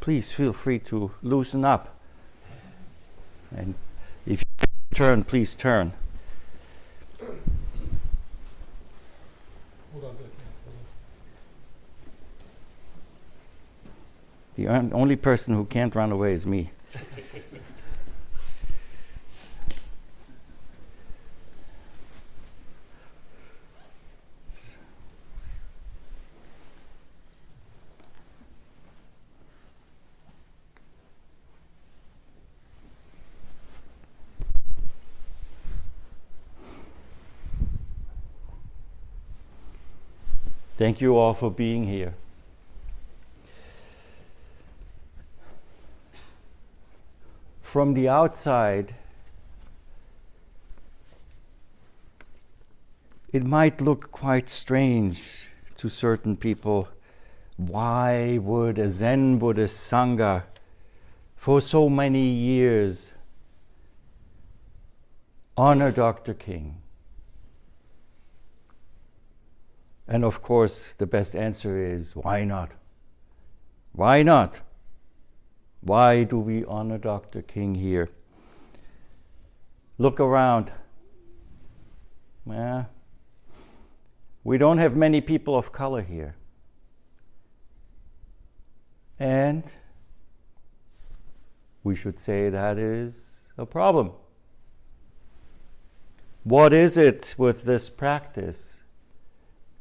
please feel free to loosen up. And if you turn, please turn. Hold on. The only person who can't run away is me. Thank you all for being here. From the outside, it might look quite strange to certain people. Why would a Zen Buddhist Sangha for so many years honor Dr. King? And of course, the best answer is, why not? Why not? Why do we honor Dr. King here? Look around. We don't have many people of color here. And we should say that is a problem. What is it with this practice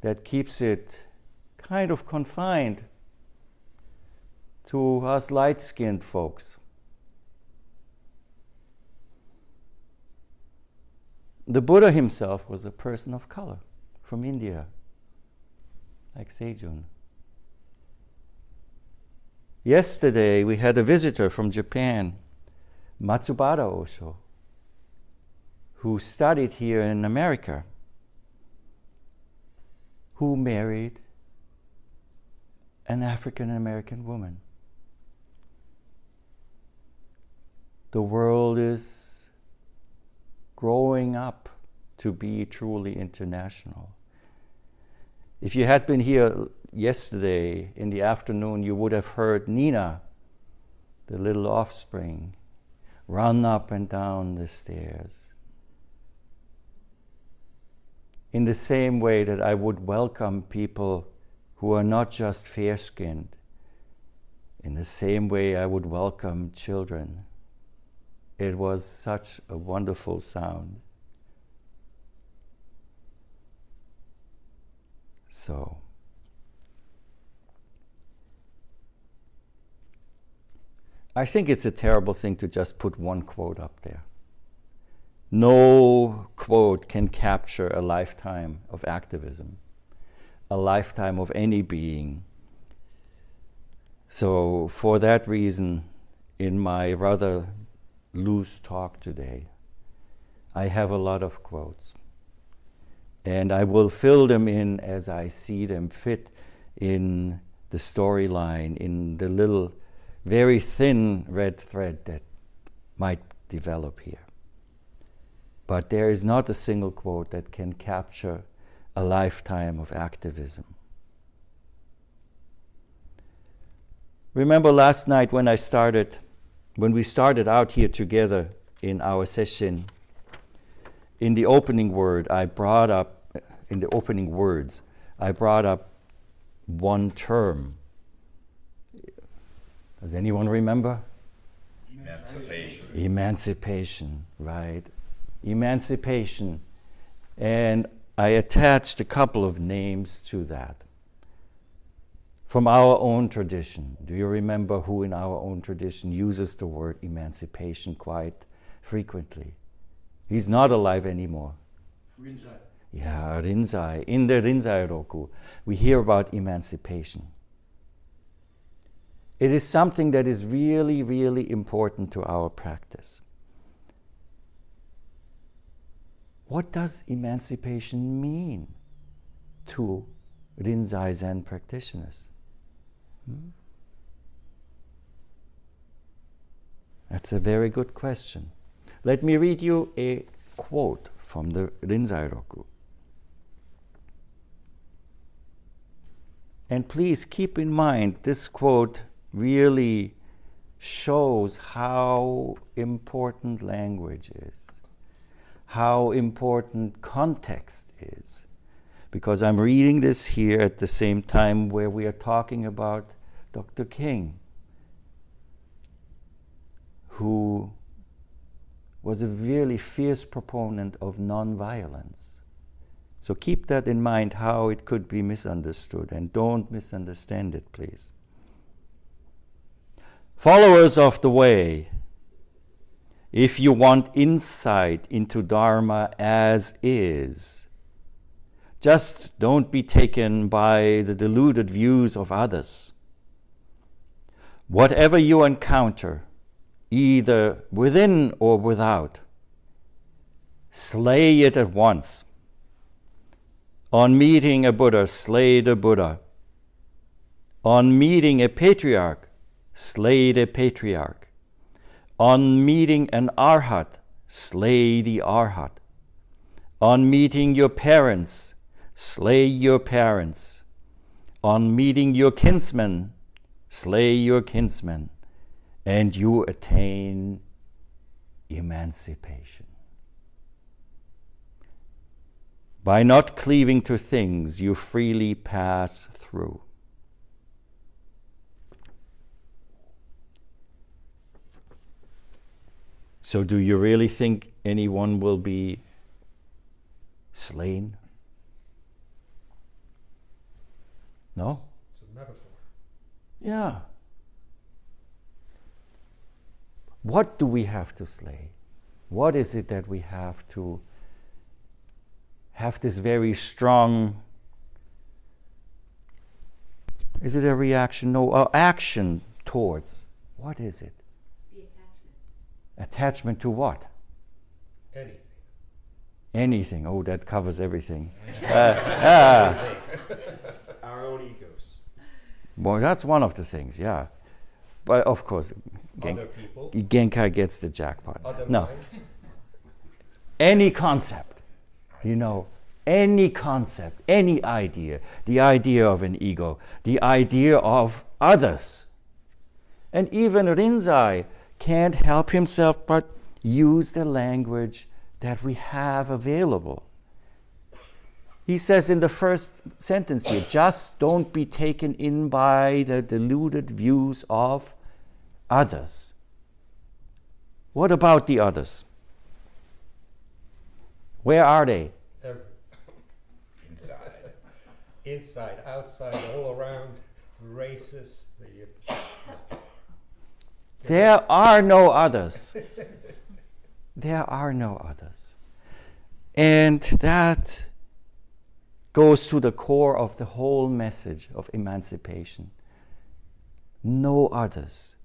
that keeps it kind of confined to us light-skinned folks? The Buddha himself was a person of color from India, like Sejun. Yesterday we had a visitor from Japan, Matsubara Osho, who studied here in America, who married an African-American woman. The world is growing up to be truly international. If you had been here yesterday in the afternoon, you would have heard Nina, the little offspring, run up and down the stairs. In the same way that I would welcome people who are not just fair-skinned, in the same way I would welcome children. It was such a wonderful sound. So, I think it's a terrible thing to just put one quote up there. No quote can capture a lifetime of activism, a lifetime of any being. So for that reason, in my rather loose talk today, I have a lot of quotes. And I will fill them in as I see them fit in the storyline, in the little, very thin red thread that might develop here. But there is not a single quote that can capture a lifetime of activism. Remember last night when we started out here together in our session, in the opening words, I brought up one term. Does anyone remember? Emancipation, right? Emancipation. And I attached a couple of names to that from our own tradition. Do you remember who in our own tradition uses the word emancipation quite frequently? He's not alive anymore. Rinzai. Yeah, Rinzai. In the Rinzai Roku, we hear about emancipation. It is something that is really, really important to our practice. What does emancipation mean to Rinzai Zen practitioners? That's a very good question. Let me read you a quote from the Rinzai Roku. And please keep in mind, this quote really shows how important language is, how important context is. Because I'm reading this here at the same time where we are talking about Dr. King, who was a really fierce proponent of nonviolence. So keep that in mind, how it could be misunderstood, and don't misunderstand it, please. Followers of the way, if you want insight into Dharma as is, just don't be taken by the deluded views of others. Whatever you encounter, either within or without, slay it at once. On meeting a Buddha, slay the Buddha. On meeting a patriarch, slay the patriarch. On meeting an arhat, slay the arhat. On meeting your parents, slay your parents. On meeting your kinsmen, slay your kinsmen, and you attain emancipation. By not cleaving to things, you freely pass through. So do you really think anyone will be slain? No? It's a metaphor. Yeah. What do we have to slay? What is it that we have to have this very strong, is it a reaction? No, action towards. What is it? The attachment. Attachment to what? Anything. Anything. Oh, that covers everything. Our own egos. Well, that's one of the things, yeah. But of course, Other people. Genkai gets the jackpot. Other No, minds. any concept, any concept, any idea, the idea of an ego, the idea of others. And even Rinzai can't help himself but use the language that we have available. He says in the first sentence here, just don't be taken in by the deluded views of others. What about the others? Where are they? Inside, outside, all around, racist. There are no others. There are no others. And that goes to the core of the whole message of emancipation. No others.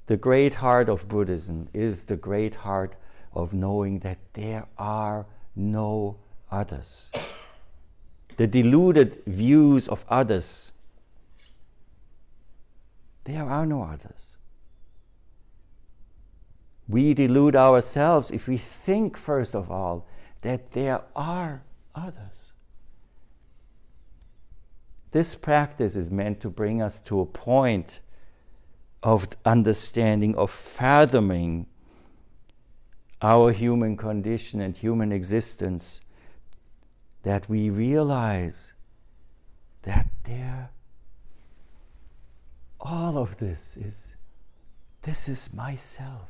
The great heart of Buddhism is the great heart of knowing that there are no others. The deluded views of others, there are no others. We delude ourselves if we think, first of all, that there are others. This practice is meant to bring us to a point of understanding, of fathoming our human condition and human existence, that we realize that all of this is myself.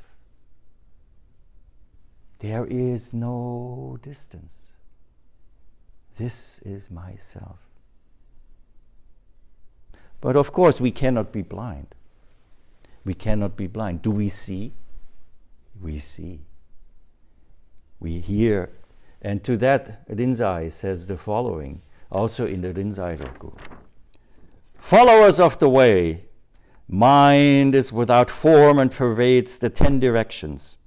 There is no distance. This is myself. But of course, we cannot be blind. We cannot be blind. Do we see? We see. We hear. And to that, Rinzai says the following, also in the Rinzai Roku. Followers of the way, mind is without form and pervades the 10 directions.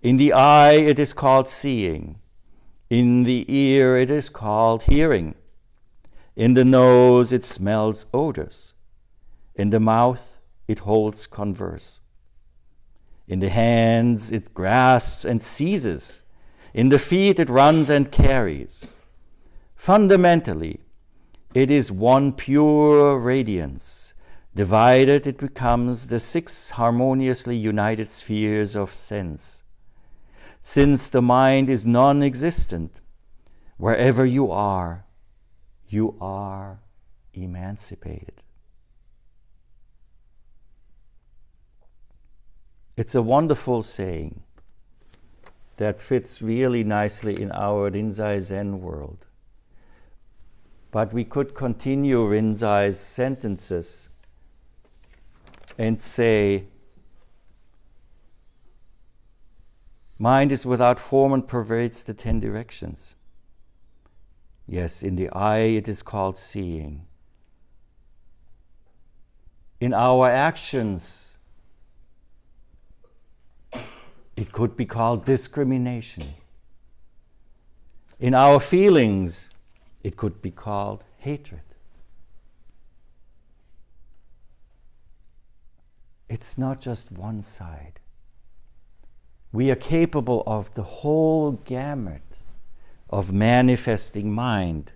In the eye, it is called seeing. In the ear, it is called hearing. In the nose, it smells odors. In the mouth, it holds converse. In the hands, it grasps and seizes. In the feet, it runs and carries. Fundamentally, it is one pure radiance, Divided, it becomes the 6 harmoniously united spheres of sense. Since the mind is non-existent, wherever you are emancipated. It's a wonderful saying that fits really nicely in our Rinzai Zen world. But we could continue Rinzai's sentences and say, mind is without form and pervades the 10 directions. Yes, in the eye it is called seeing. In our actions, it could be called discrimination. In our feelings, it could be called hatred. It's not just one side. We are capable of the whole gamut of manifesting mind.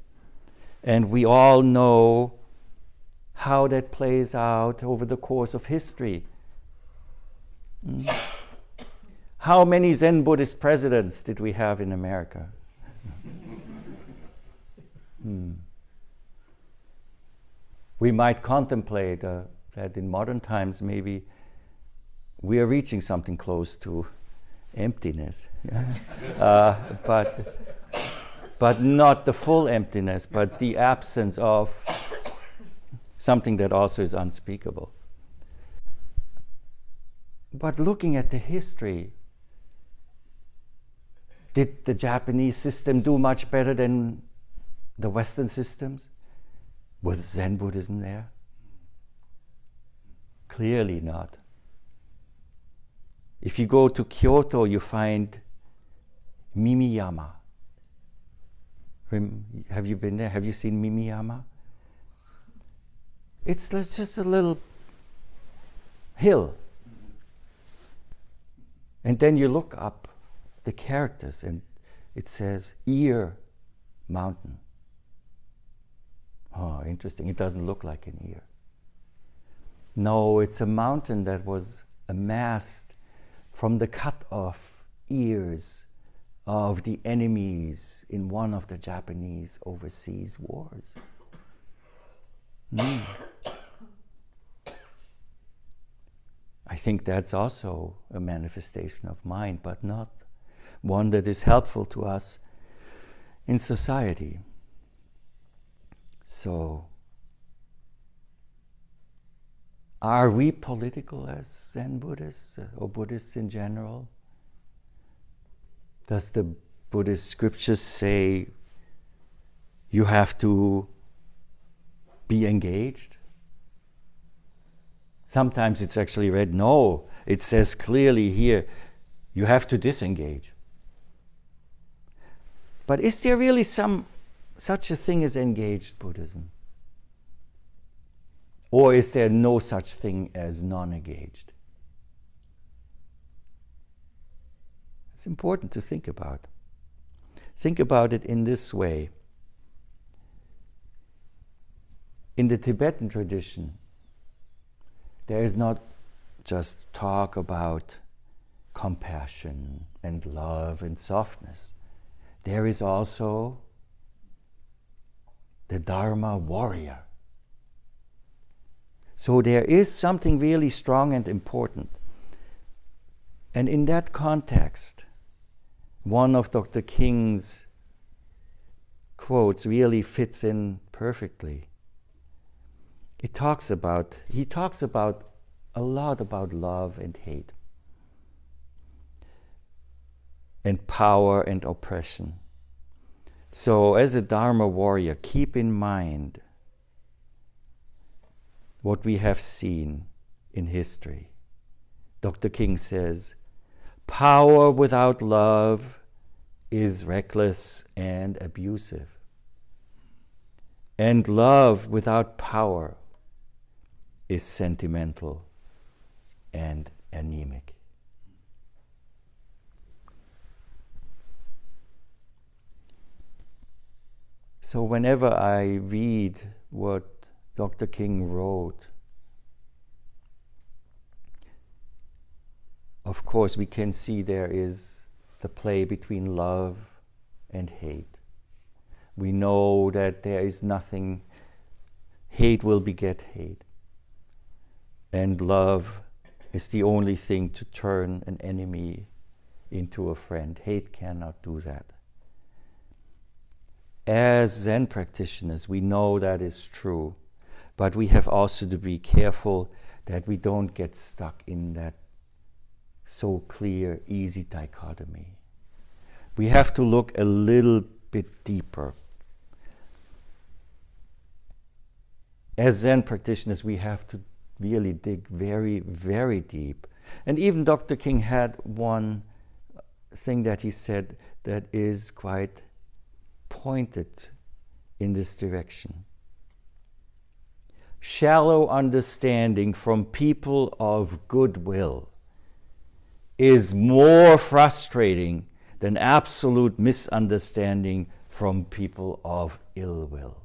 And we all know how that plays out over the course of history. How many Zen Buddhist presidents did we have in America? We might contemplate that in modern times maybe we are reaching something close to emptiness. But not the full emptiness, but the absence of something that also is unspeakable. But looking at the history, did the Japanese system do much better than the Western systems? Was Zen Buddhism there? Clearly not. If you go to Kyoto, you find Mimiyama. Have you been there? Have you seen Mimiyama? It's just a little hill. And then you look up the characters and it says Ear Mountain. Oh, interesting. It doesn't look like an ear. No, it's a mountain that was amassed from the cut-off ears of the enemies in one of the Japanese overseas wars. I think that's also a manifestation of mind, but not one that is helpful to us in society. So, are we political as Zen Buddhists or Buddhists in general? Does the Buddhist scriptures say you have to be engaged? Sometimes it's actually read, no, it says clearly here, you have to disengage. But is there really such a thing as engaged Buddhism? Or is there no such thing as non-engaged? It's important to think about. Think about it in this way. In the Tibetan tradition, there is not just talk about compassion and love and softness. There is also the Dharma warrior. So there is something really strong and important. And in that context, one of Dr. King's quotes really fits in perfectly. He talks about a lot about love and hate, and power and oppression. So as a Dharma warrior, keep in mind what we have seen in history. Dr. King says, power without love is reckless and abusive. And love without power is sentimental and anemic. So whenever I read what Dr. King wrote of course, we can see there is the play between love and hate. We know that there is nothing, hate will beget hate. And love is the only thing to turn an enemy into a friend. Hate cannot do that. As Zen practitioners, we know that is true, but we have also to be careful that we don't get stuck in that so clear, easy dichotomy. We have to look a little bit deeper. As Zen practitioners, we have to really dig very, very deep. And even Dr. King had one thing that he said that is quite pointed in this direction. Shallow understanding from people of goodwill is more frustrating than absolute misunderstanding from people of ill will.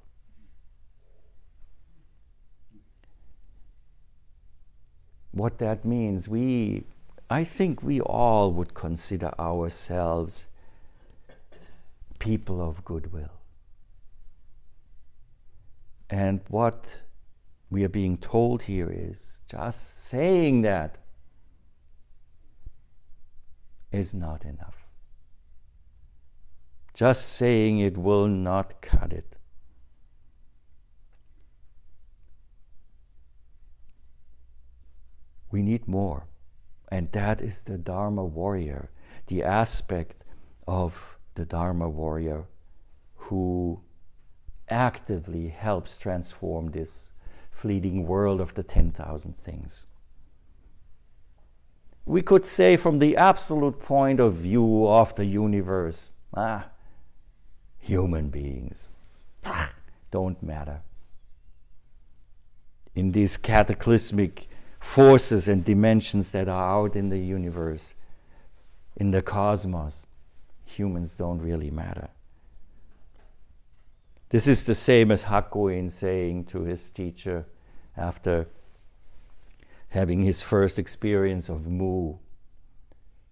What that means, I think we all would consider ourselves people of goodwill. And what we are being told here is just saying that is not enough. Just saying it will not cut it. We need more. And that is the Dharma warrior, the aspect of the Dharma warrior who actively helps transform this fleeting world of the 10,000 things. We could say from the absolute point of view of the universe, human beings don't matter. In these cataclysmic forces and dimensions that are out in the universe, in the cosmos, humans don't really matter. This is the same as Hakuin saying to his teacher after having his first experience of Mu,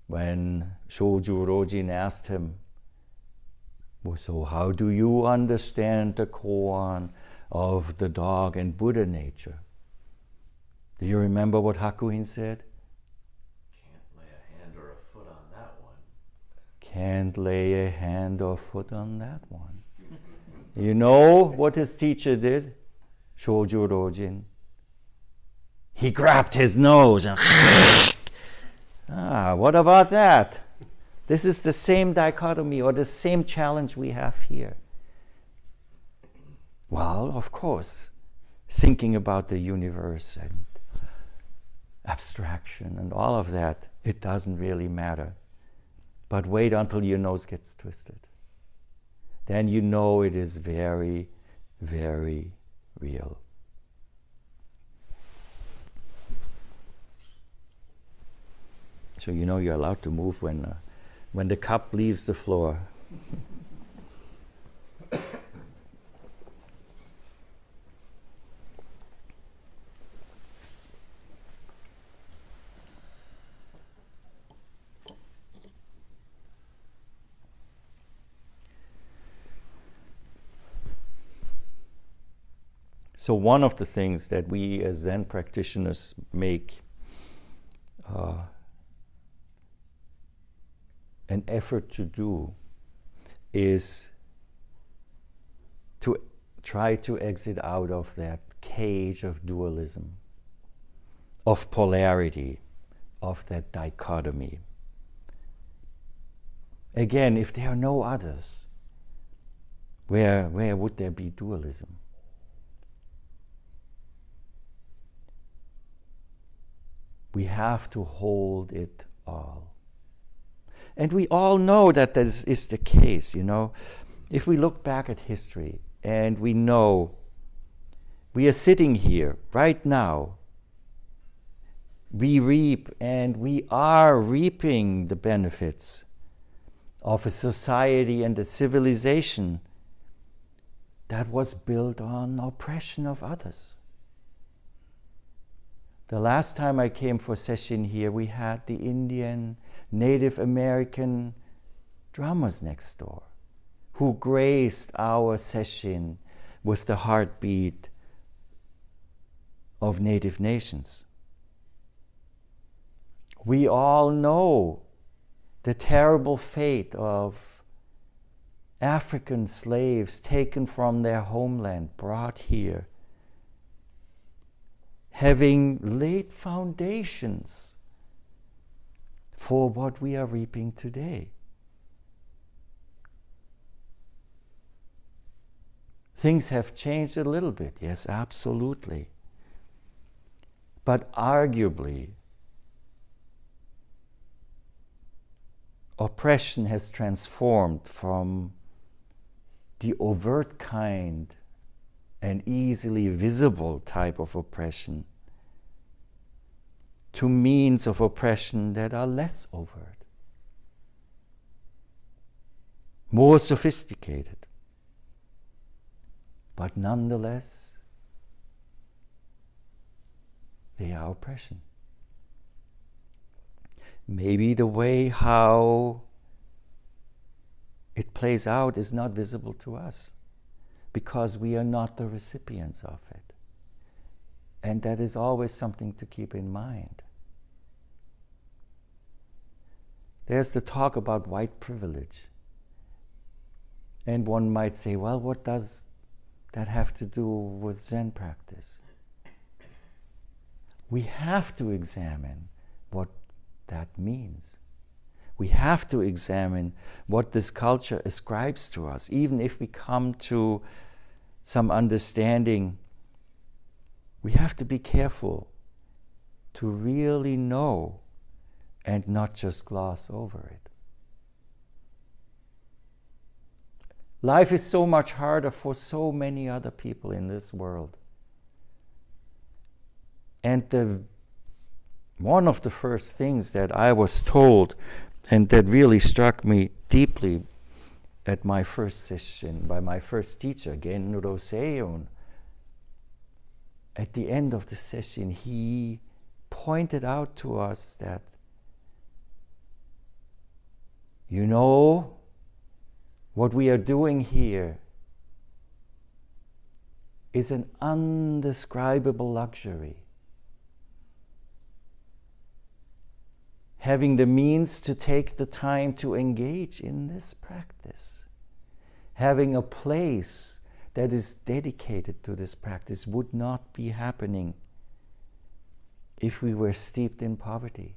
when Shoju Rojin asked him, so how do you understand the koan of the dog and Buddha nature? Do you remember what Hakuin said? Can't lay a hand or a foot on that one. Can't lay a hand or foot on that one. You know what his teacher did? Shoju Rojin. He grabbed his nose and what about that? This is the same dichotomy or the same challenge we have here. Well, of course, thinking about the universe and abstraction and all of that, it doesn't really matter. But wait until your nose gets twisted. Then you know it is very, very real. So you know you're allowed to move when the cup leaves the floor. So one of the things that we as Zen practitioners make an effort to do is to try to exit out of that cage of dualism, of polarity, of that dichotomy. Again, if there are no others, where would there be dualism? We have to hold it all. And we all know that this is the case, you know. If we look back at history and we know we are sitting here right now, we reap and we are reaping the benefits of a society and a civilization that was built on oppression of others. The last time I came for Sesshin here, we had the Indian, Native American drummers next door who graced our Sesshin with the heartbeat of native nations. We all know the terrible fate of African slaves taken from their homeland, brought here, having laid foundations for what we are reaping today. Things have changed a little bit, yes, absolutely. But arguably, oppression has transformed from the overt kind and easily visible type of oppression to means of oppression that are less overt, more sophisticated, but nonetheless, they are oppression. Maybe the way how it plays out is not visible to us because we are not the recipients of it. And that is always something to keep in mind. There's the talk about white privilege. And one might say, well, what does that have to do with Zen practice? We have to examine what that means. We have to examine what this culture ascribes to us, even if we come to some understanding. We have to be careful to really know and not just gloss over it. Life is so much harder for so many other people in this world. And one of the first things that I was told, and that really struck me deeply at my first session by my first teacher, Genro Seion, at the end of the session, he pointed out to us that, you know, what we are doing here is an undescribable luxury. Having the means to take the time to engage in this practice, having a place that is dedicated to this practice would not be happening if we were steeped in poverty.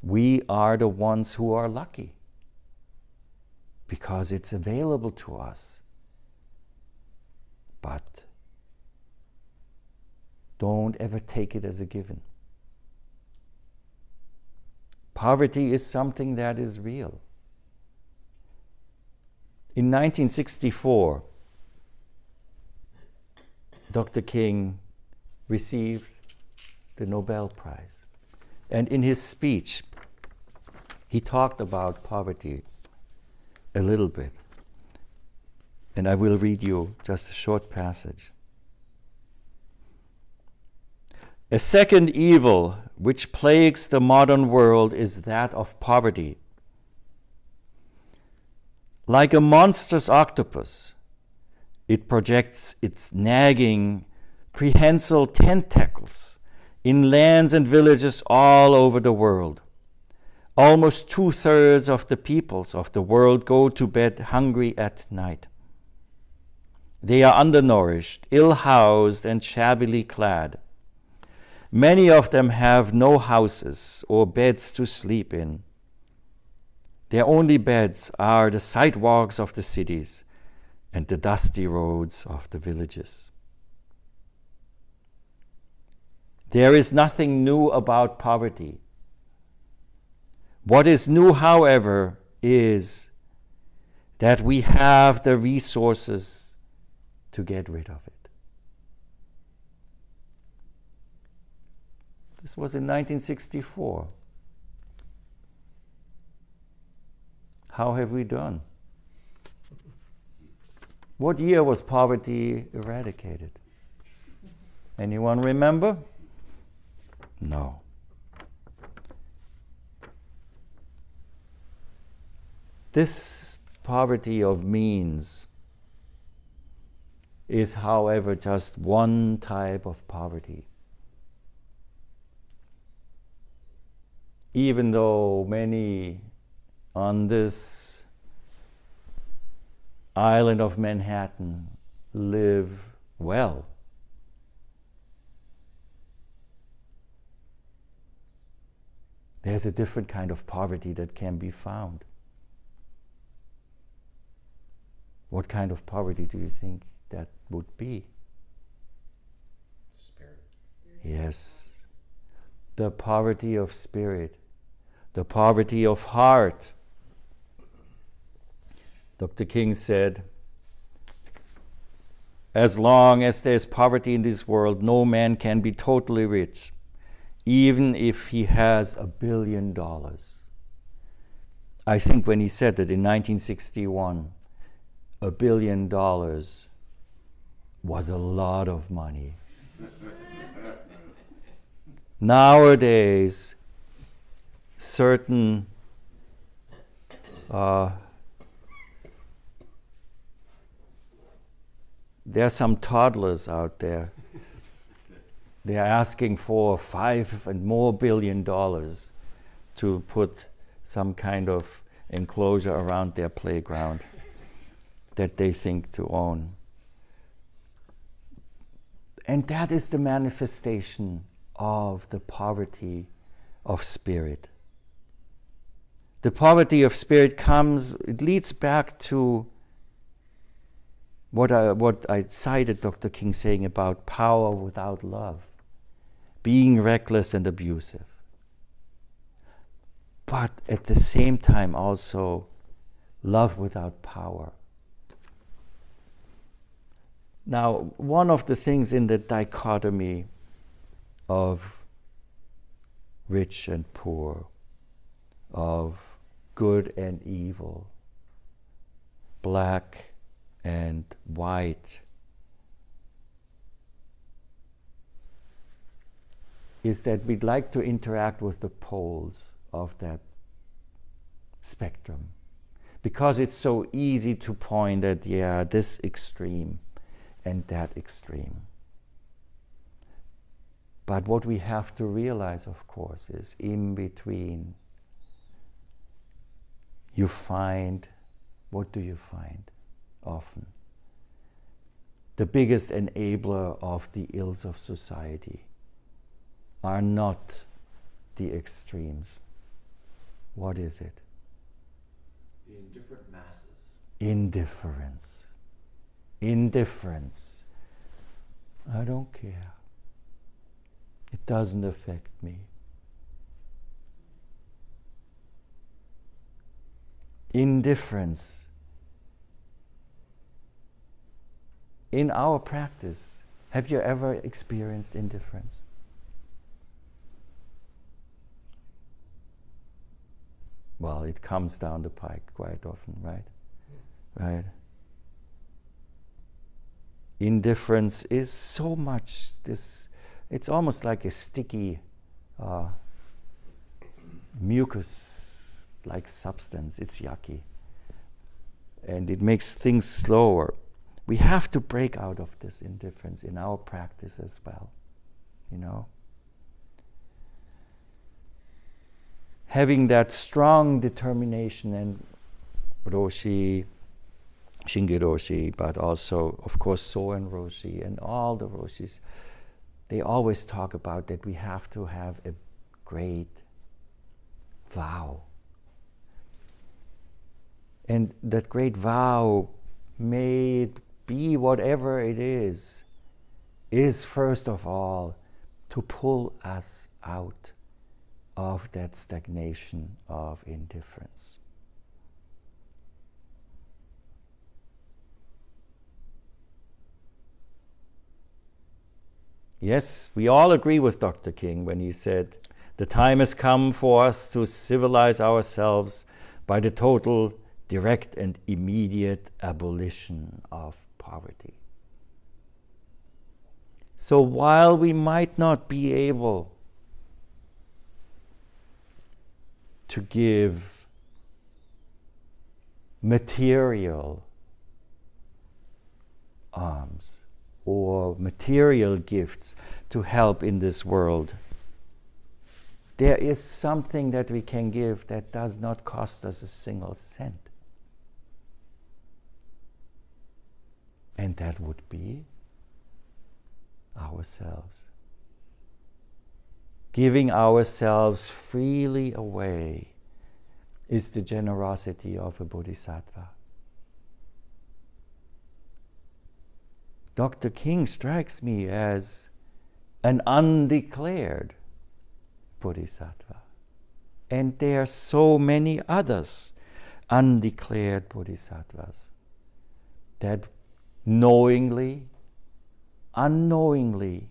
We are the ones who are lucky because it's available to us. But don't ever take it as a given. Poverty is something that is real. In 1964, Dr. King received the Nobel Prize. And in his speech, he talked about poverty a little bit. And I will read you just a short passage. A second evil which plagues the modern world is that of poverty. Like a monstrous octopus, it projects its nagging, prehensile tentacles in lands and villages all over the world. Almost 2/3 of the peoples of the world go to bed hungry at night. They are undernourished, ill-housed, and shabbily clad. Many of them have no houses or beds to sleep in. Their only beds are the sidewalks of the cities and the dusty roads of the villages. There is nothing new about poverty. What is new, however, is that we have the resources to get rid of it. This was in 1964. How have we done? What year was poverty eradicated? Anyone remember? No. This poverty of means is, however, just one type of poverty. Even though many on this island of Manhattan live well, there's a different kind of poverty that can be found. What kind of poverty do you think that would be? Spirit. Yes, the poverty of spirit, the poverty of heart. Dr. King said, as long as there's poverty in this world, no man can be totally rich, even if he has $1 billion. I think when he said that in 1961, $1 billion was a lot of money. Nowadays, certain there are some toddlers out there. They are asking for $5 and more billion to put some kind of enclosure around their playground that they think to own. And that is the manifestation of the poverty of spirit. The poverty of spirit it leads back to what I cited Dr. King saying about power without love, being reckless and abusive. But at the same time also love without power. Now, one of the things in the dichotomy of rich and poor, of good and evil, black and white, is that we'd like to interact with the poles of that spectrum. Because it's so easy to point at, this extreme and that extreme. But what we have to realize, of course, is in between you find, what do you find often? The biggest enabler of the ills of society are not the extremes. What is it? The indifferent masses. Indifference. Indifference. I don't care. It doesn't affect me. Indifference. In our practice, have you ever experienced indifference? Well, it comes down the pike quite often, right? Right. Indifference is so much this, it's almost like a sticky mucus-like substance. It's yucky. And it makes things slower. We have to break out of this indifference in our practice as well, you know. Having that strong determination, and Roshi, Shinge Roshi, but also, of course, Soen Roshi and all the Roshis, they always talk about that we have to have a great vow. And that great vow, may it be whatever it is first of all to pull us out of that stagnation of indifference. Yes, we all agree with Dr. King when he said, the time has come for us to civilize ourselves by the total, direct and immediate abolition of poverty. So while we might not be able to give material alms or material gifts to help in this world, there is something that we can give that does not cost us a single cent. And that would be ourselves. Giving ourselves freely away is the generosity of a bodhisattva. Dr. King strikes me as an undeclared bodhisattva. And there are so many others, undeclared bodhisattvas, that knowingly, unknowingly,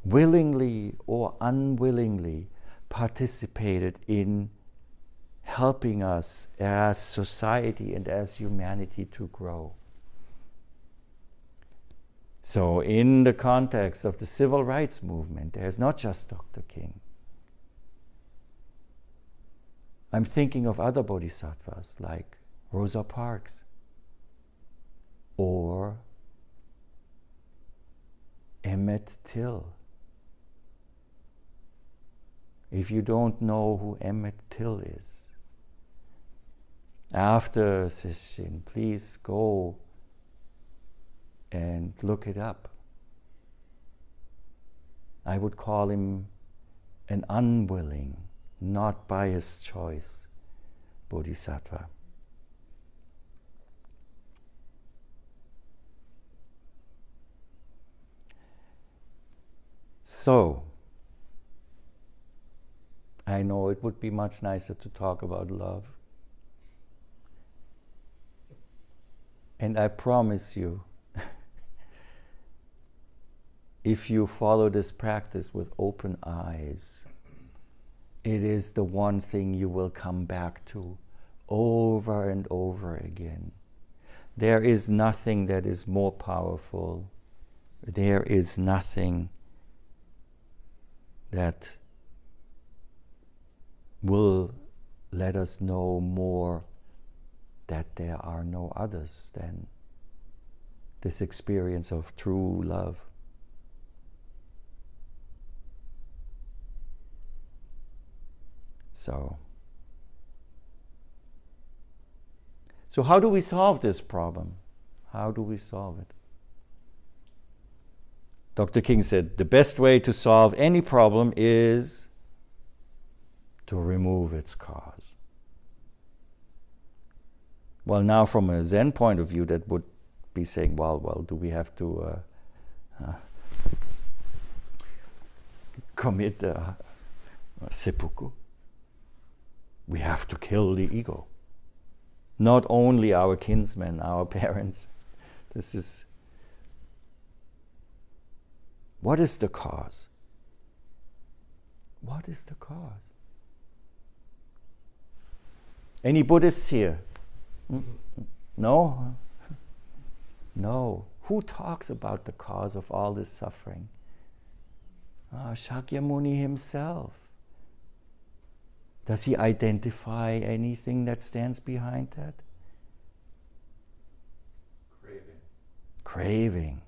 willingly or unwillingly participated in helping us as society and as humanity to grow. So in the context of the civil rights movement, there's not just Dr. King. I'm thinking of other bodhisattvas like Rosa Parks or Emmett Till. If you don't know who Emmett Till is, after Sesshin, please go and look it up. I would call him an unwilling, not by his choice, bodhisattva. So, I know it would be much nicer to talk about love. And I promise you, if you follow this practice with open eyes, it is the one thing you will come back to over and over again. There is nothing that is more powerful. There is nothing that will let us know more that there are no others than this experience of true love. So how do we solve this problem? How do we solve it? Dr. King said, the best way to solve any problem is to remove its cause. Well, now from a Zen point of view, that would be saying, well, do we have to commit seppuku? We have to kill the ego. Not only our kinsmen, our parents. This is... What is the cause? What is the cause? Any Buddhists here? No? No. Who talks about the cause of all this suffering? Shakyamuni himself. Does he identify anything that stands behind that? Craving.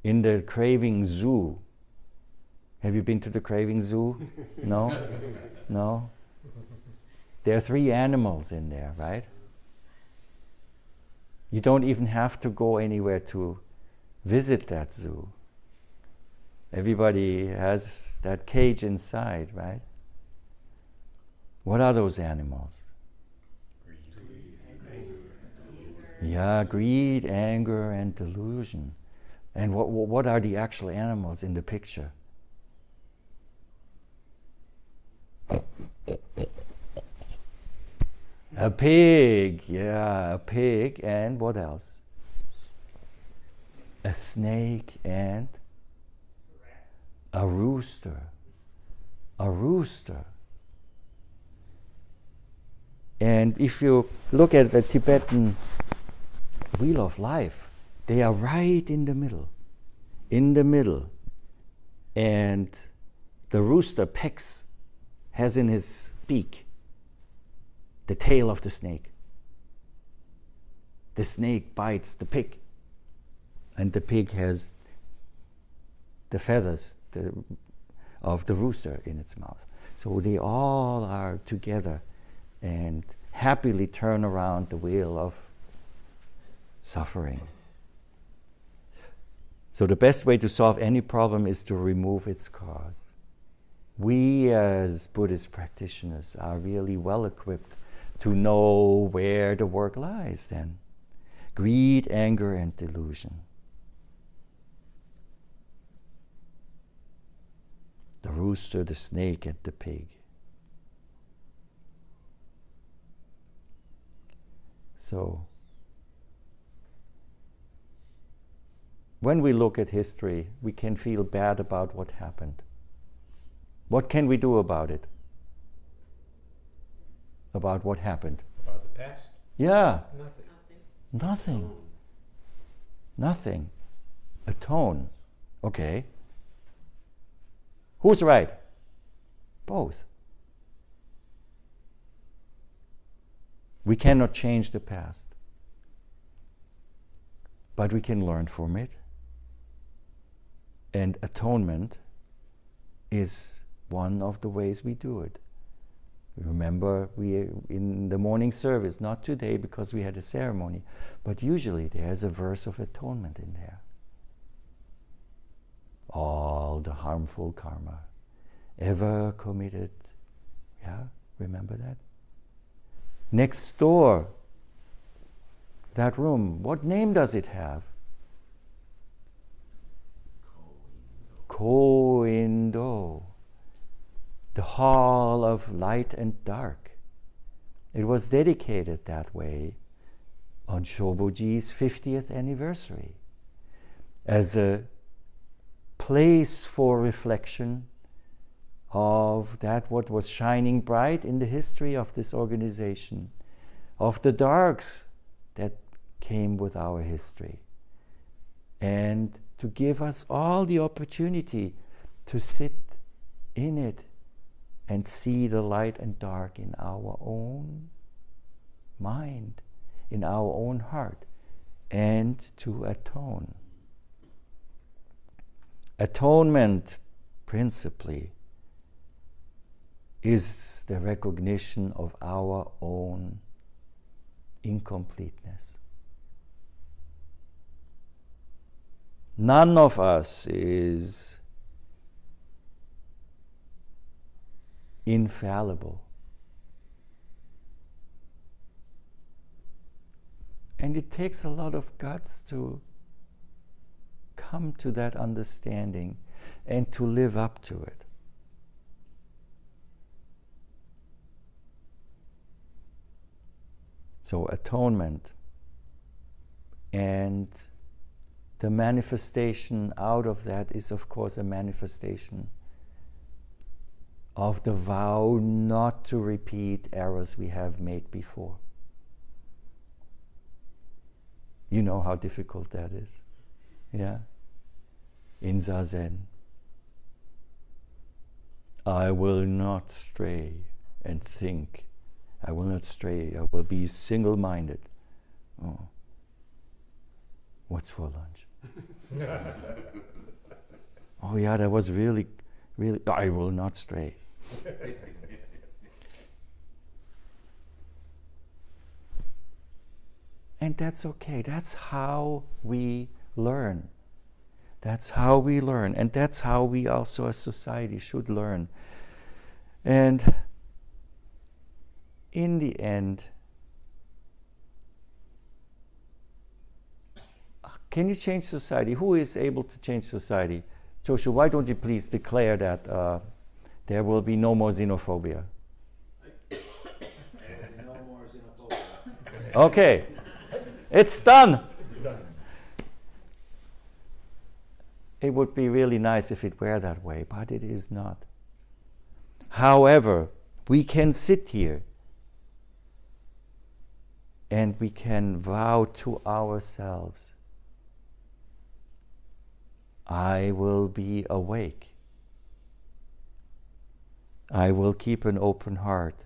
In the craving zoo. Have you been to the craving zoo? No? No? There are 3 animals in there, right? You don't even have to go anywhere to visit that zoo. Everybody has that cage inside, right? What are those animals? Greed, anger, and delusion. And what are the actual animals in the picture? A pig, a pig, and what else? A snake and a rooster. A rooster. And if you look at the Tibetan Wheel of Life, They are right in the middle. In the middle. And the rooster pecks, has in his beak the tail of the snake. The snake bites the pig. And the pig has the feathers of the rooster in its mouth. So they all are together and happily turn around the wheel of suffering. So the best way to solve any problem is to remove its cause. We as Buddhist practitioners are really well equipped to know where the work lies then. Greed, anger, and delusion. The rooster, the snake, and the pig. So, when we look at history, we can feel bad about what happened. What can we do about it? About what happened? About the past? Yeah. Nothing. Nothing. Nothing. Atone. Okay. Who's right? Both. We cannot change the past, but we can learn from it. And atonement is one of the ways we do it. Remember, we in the morning service, not today because we had a ceremony, but usually there's a verse of atonement in there. All the harmful karma ever committed. Yeah, remember that? Next door, that room, what name does it have? Koindo. The hall of light and dark. It was dedicated that way on Shobo-ji's 50th anniversary as a place for reflection of that what was shining bright in the history of this organization, of the darks that came with our history, and to give us all the opportunity to sit in it and see the light and dark in our own mind, in our own heart, and to atone. Atonement, principally, is the recognition of our own incompleteness. None of us is infallible. And it takes a lot of guts to come to that understanding and to live up to it. So atonement and the manifestation out of that is, of course, a manifestation of the vow not to repeat errors we have made before. You know how difficult that is. Yeah? In Zazen. I will not stray and think. I will not stray. I will be single-minded. Oh. What's for lunch? Oh yeah, that was really, I will not stray. And that's okay. That's how we learn. That's how we learn. And that's how we also as society should learn. And in the end, can you change society? Who is able to change society? Teisho, why don't you please declare that there will be no more xenophobia? No more xenophobia. Okay, it's done. It's done. It would be really nice if it were that way, but it is not. However, we can sit here and we can vow to ourselves I will be awake. I will keep an open heart,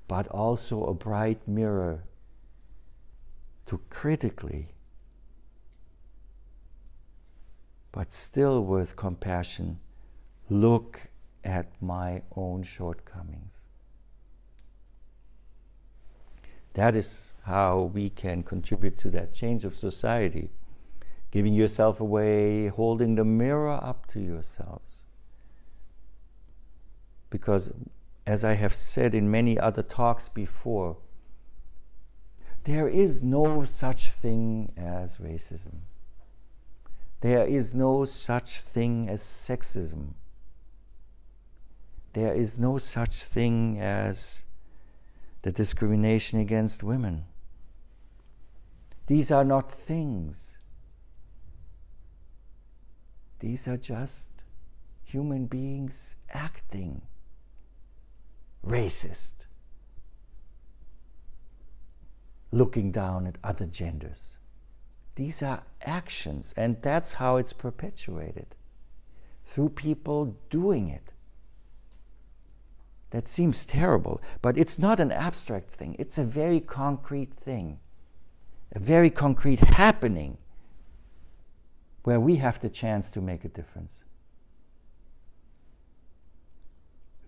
but also a bright mirror to critically, but still with compassion, look at my own shortcomings. That is how we can contribute to that change of society. Giving yourself away, holding the mirror up to yourselves. Because, as I have said in many other talks before, there is no such thing as racism. There is no such thing as sexism. There is no such thing as the discrimination against women. These are not things. These are just human beings acting racist, looking down at other genders. These are actions, and that's how it's perpetuated, through people doing it. That seems terrible, but it's not an abstract thing. It's a very concrete thing, a very concrete happening where we have the chance to make a difference.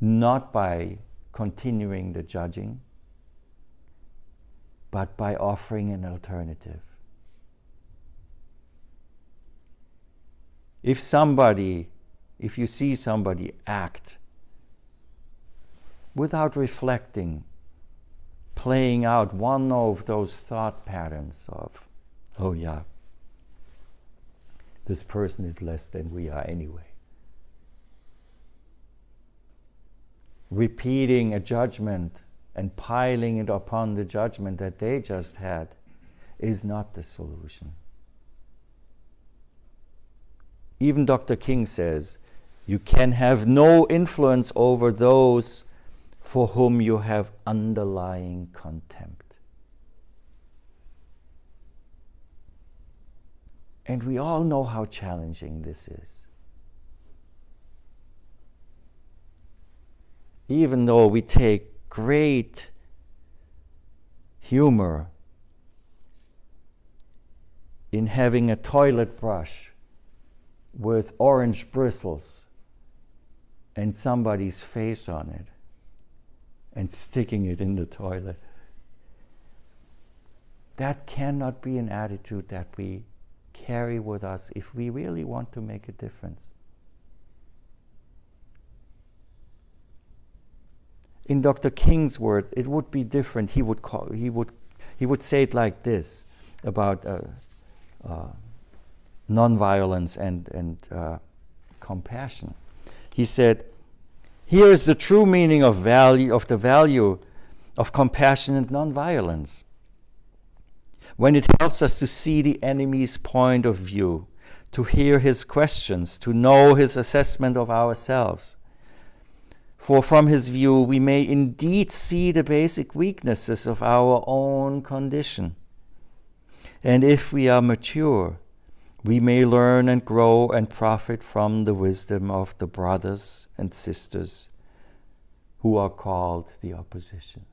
Not by continuing the judging, but by offering an alternative. If you see somebody act without reflecting, playing out one of those thought patterns of, oh yeah, this person is less than we are anyway. Repeating a judgment and piling it upon the judgment that they just had is not the solution. Even Dr. King says, you can have no influence over those for whom you have underlying contempt. And we all know how challenging this is. Even though we take great humor in having a toilet brush with orange bristles and somebody's face on it and sticking it in the toilet. That cannot be an attitude that we carry with us if we really want to make a difference. In Dr. King's word, it would be different. He would say it like this about nonviolence and compassion. He said, "Here is the true meaning of the value of compassion and nonviolence. When it helps us to see the enemy's point of view, to hear his questions, to know his assessment of ourselves. For from his view, we may indeed see the basic weaknesses of our own condition. And if we are mature, we may learn and grow and profit from the wisdom of the brothers and sisters who are called the opposition."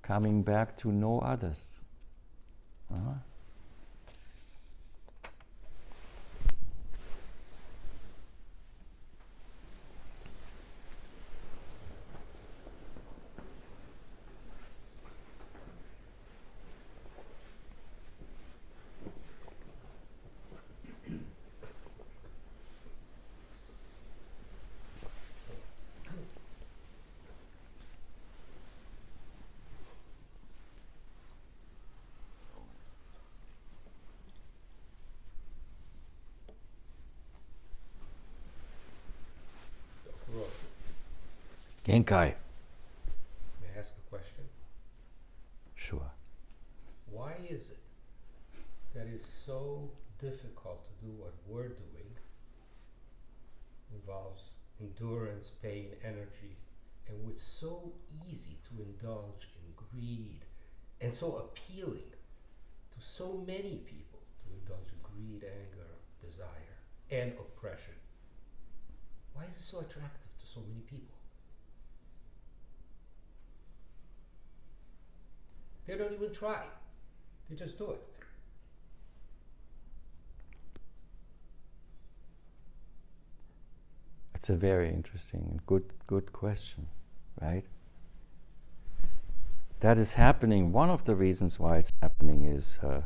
Coming back to know others. Genkai. May I ask a question? Sure. Why is it that it's so difficult to do what we're doing? Involves endurance, pain, energy, and it's so easy to indulge in greed, and so appealing to so many people to indulge in greed, anger, desire, and oppression. Why is it so attractive to so many people? They don't even try. They just do it. It's a very interesting and good question, right? That is happening. One of the reasons why it's happening is a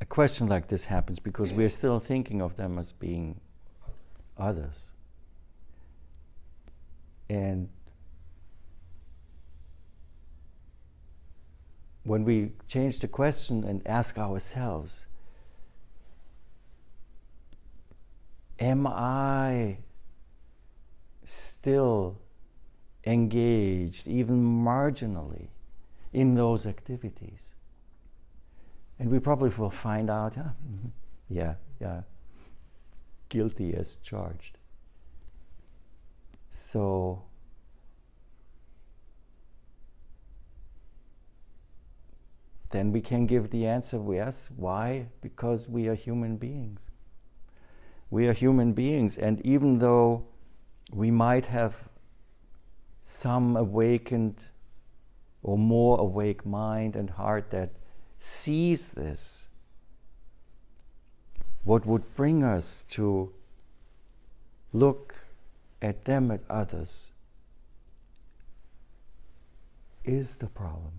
question like this happens because we're still thinking of them as being others. And when we change the question and ask ourselves, am I still engaged, even marginally, in those activities? And we probably will find out, yeah, guilty as charged. So, then we can give the answer, yes. Why? Because we are human beings. We are human beings, and even though we might have some awakened or more awake mind and heart that sees this, what would bring us to look at them, at others, is the problem.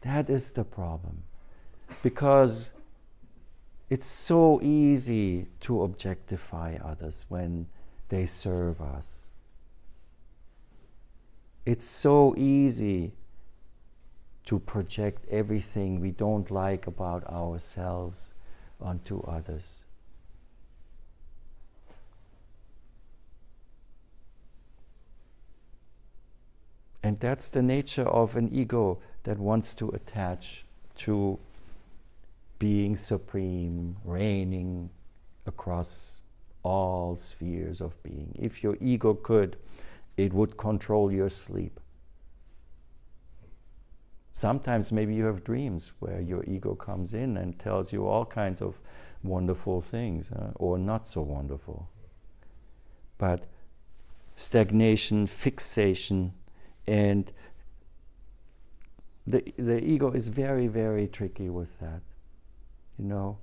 That is the problem. Because it's so easy to objectify others when they serve us. It's so easy to project everything we don't like about ourselves onto others. And that's the nature of an ego that wants to attach to being supreme, reigning across all spheres of being. If your ego could, it would control your sleep. Sometimes maybe you have dreams where your ego comes in and tells you all kinds of wonderful things, or not so wonderful. But stagnation, fixation, and the ego is very, very tricky with that. You know,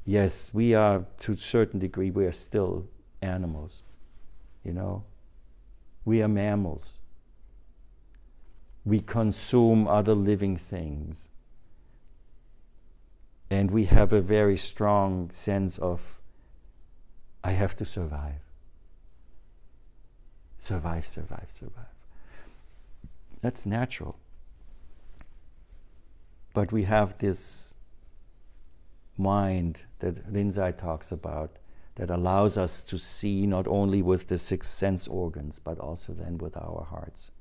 yes, we are, to a certain degree, we are still animals. You know, we are mammals. We consume other living things. And we have a very strong sense of, I have to survive. Survive, survive, survive. That's natural. But we have this mind that Rinzai talks about that allows us to see not only with the 6 sense organs, but also then with our hearts.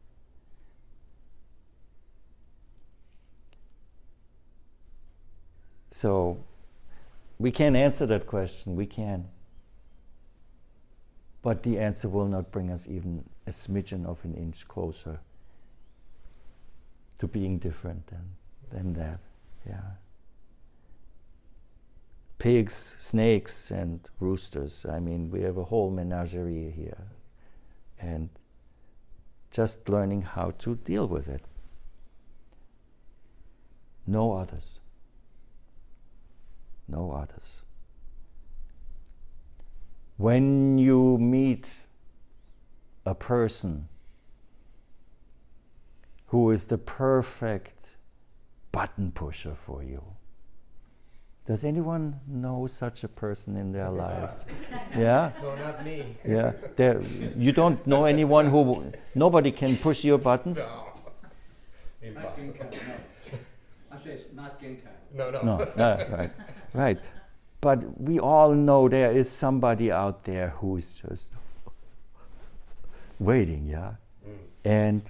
So, we can't answer that question, we can. But the answer will not bring us even a smidgen of an inch closer to being different than that, yeah. Pigs, snakes, and roosters. I mean, we have a whole menagerie here. And just learning how to deal with it. No others. No others. When you meet a person who is the perfect button pusher for you, does anyone know such a person in their lives? Yeah? No, not me. Yeah. You don't know anyone who... Nobody can push your buttons? No. Impossible. Not Genkai, no. I say it's not Genkai. No. Right. Right. But we all know there is somebody out there who's just waiting, yeah? And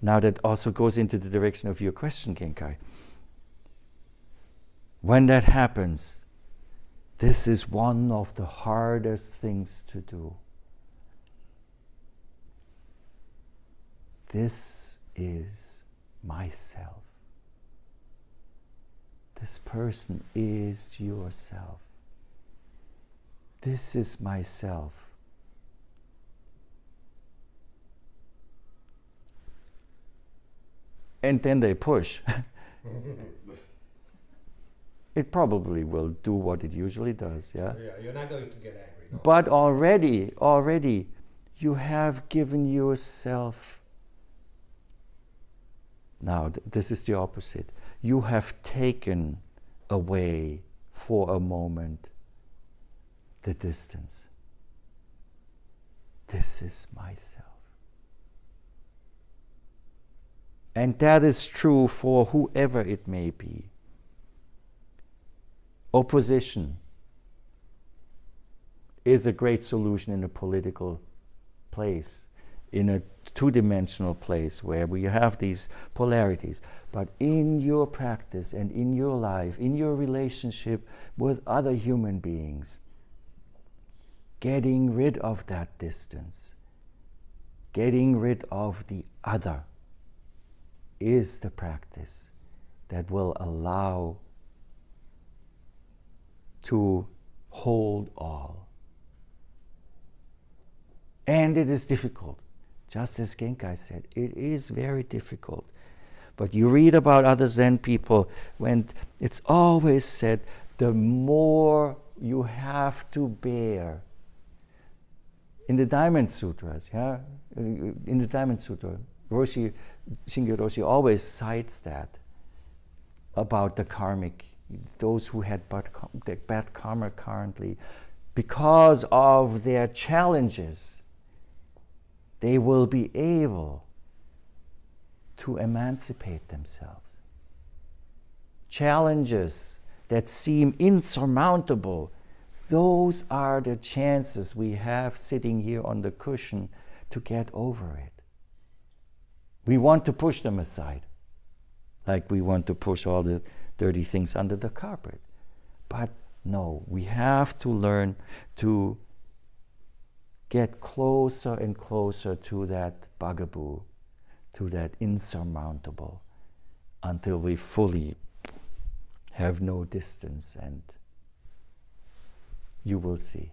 now that also goes into the direction of your question, Genkai. When that happens, This is one of the hardest things to do. This is myself. This person is yourself. This is myself. And then they push. It probably will do what it usually does, yeah? Yeah, you're not going to get angry. No. But already, you have given yourself. Now, this is the opposite. You have taken away for a moment the distance. This is myself. And that is true for whoever it may be. Opposition is a great solution in a political place, in a two-dimensional place where we have these polarities. But in your practice and in your life, in your relationship with other human beings, getting rid of that distance, getting rid of the other, is the practice that will allow to hold all. And it is difficult. Just as Genkai said, it is very difficult. But you read about other Zen people when it's always said, the more you have to bear. In the Diamond Sutras, in the Diamond Sutra, Shingyō Roshi always cites that about the karmic, those who had bad karma currently, because of their challenges, they will be able to emancipate themselves. Challenges that seem insurmountable, those are the chances we have sitting here on the cushion to get over it. We want to push them aside, like we want to push all the dirty things under the carpet. But no, we have to learn to get closer and closer to that bugaboo, to that insurmountable, until we fully have no distance, and you will see.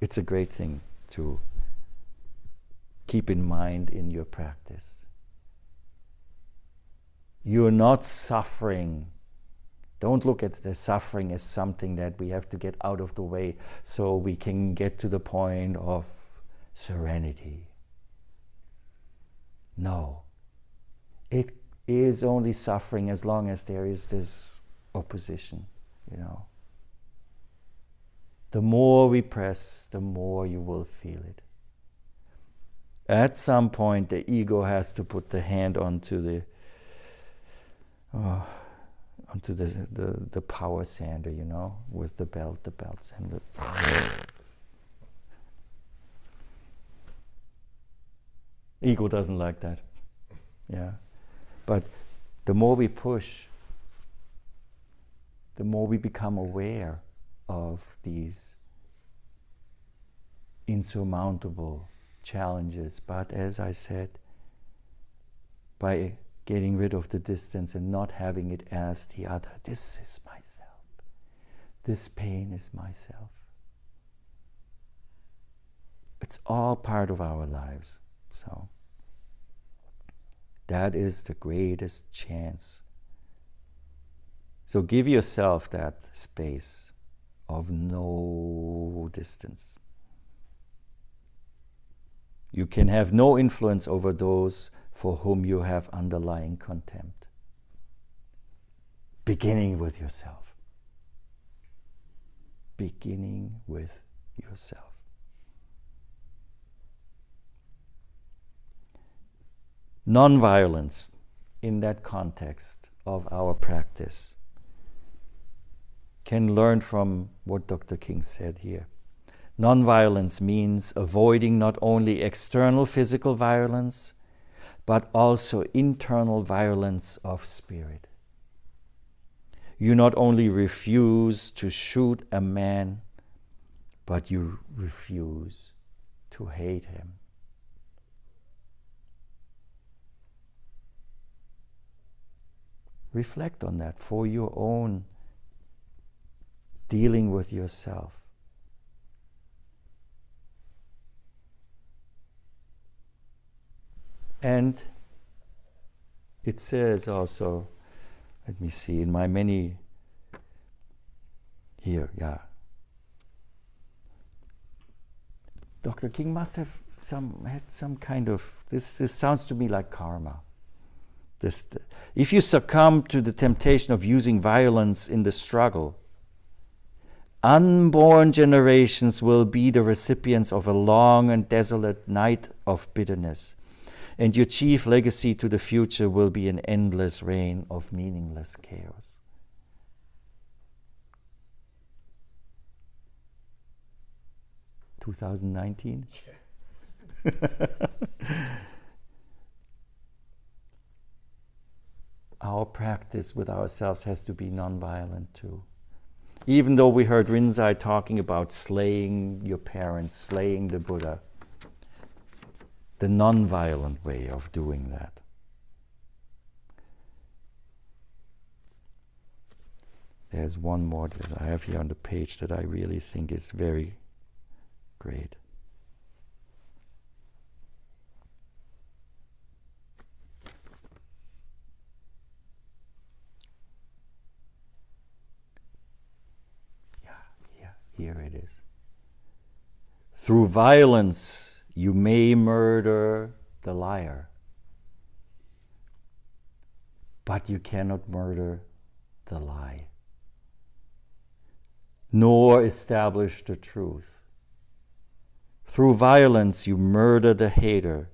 It's a great thing to keep in mind in your practice. You're not suffering. Don't look at the suffering as something that we have to get out of the way so we can get to the point of serenity. No. It is only suffering as long as there is this opposition, The more we press, the more you will feel it. At some point, the ego has to put the hand onto the power sander, with the belt sander. Ego doesn't like that. Yeah. But the more we push, the more we become aware of these insurmountable challenges. But as I said, by getting rid of the distance and not having it as the other, this is myself. This pain is myself. It's all part of our lives. So that is the greatest chance. So give yourself that space of no distance. You can have no influence over those for whom you have underlying contempt. Beginning with yourself. Beginning with yourself. Non-violence in that context of our practice can learn from what Dr. King said here. Non-violence means avoiding not only external physical violence, but also internal violence of spirit. you not only refuse to shoot a man, but you refuse to hate him. Reflect on that for your own dealing with yourself. And it says also, let me see, in my many, here, yeah. Dr. King must have had some kind of, this sounds to me like karma. If you succumb to the temptation of using violence in the struggle, unborn generations will be the recipients of a long and desolate night of bitterness, and your chief legacy to the future will be an endless reign of meaningless chaos. (2019) Our practice with ourselves has to be nonviolent too. Even though we heard Rinzai talking about slaying your parents, slaying the Buddha, the nonviolent way of doing that. There's one more that I have here on the page that I really think is very great. Here it is. Through violence, you may murder the liar, but you cannot murder the lie, nor establish the truth. Through violence, you murder the hater,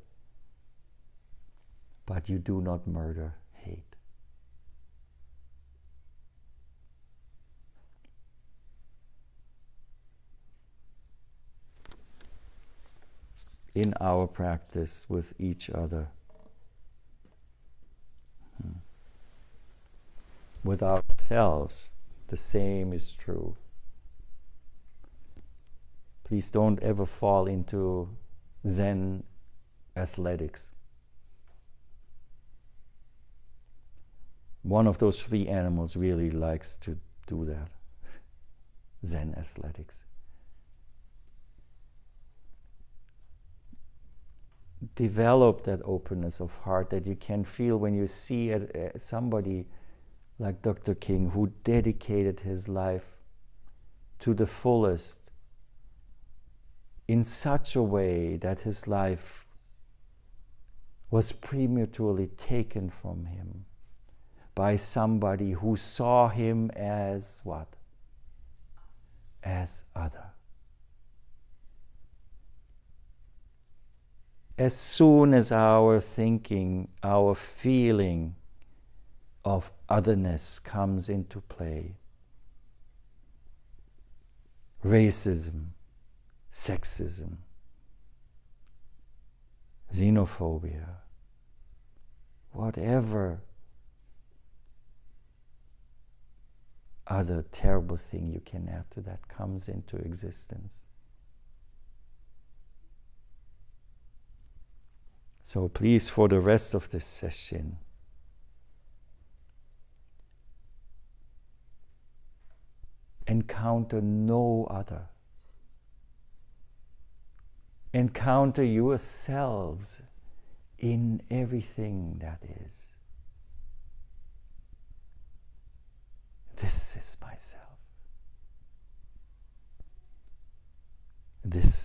but you do not murder hate. In our practice with each other, with ourselves, the same is true. Please don't ever fall into Zen athletics. One of those three animals really likes to do that. Zen athletics. Develop that openness of heart that you can feel when you see somebody like Dr. King, who dedicated his life to the fullest in such a way that his life was prematurely taken from him by somebody who saw him as what? As other. As soon as our thinking, our feeling of otherness comes into play, racism, sexism, xenophobia, whatever other terrible thing you can add to that comes into existence. So please, for the rest of this session, encounter no other. Encounter yourselves in everything that is. This is myself. This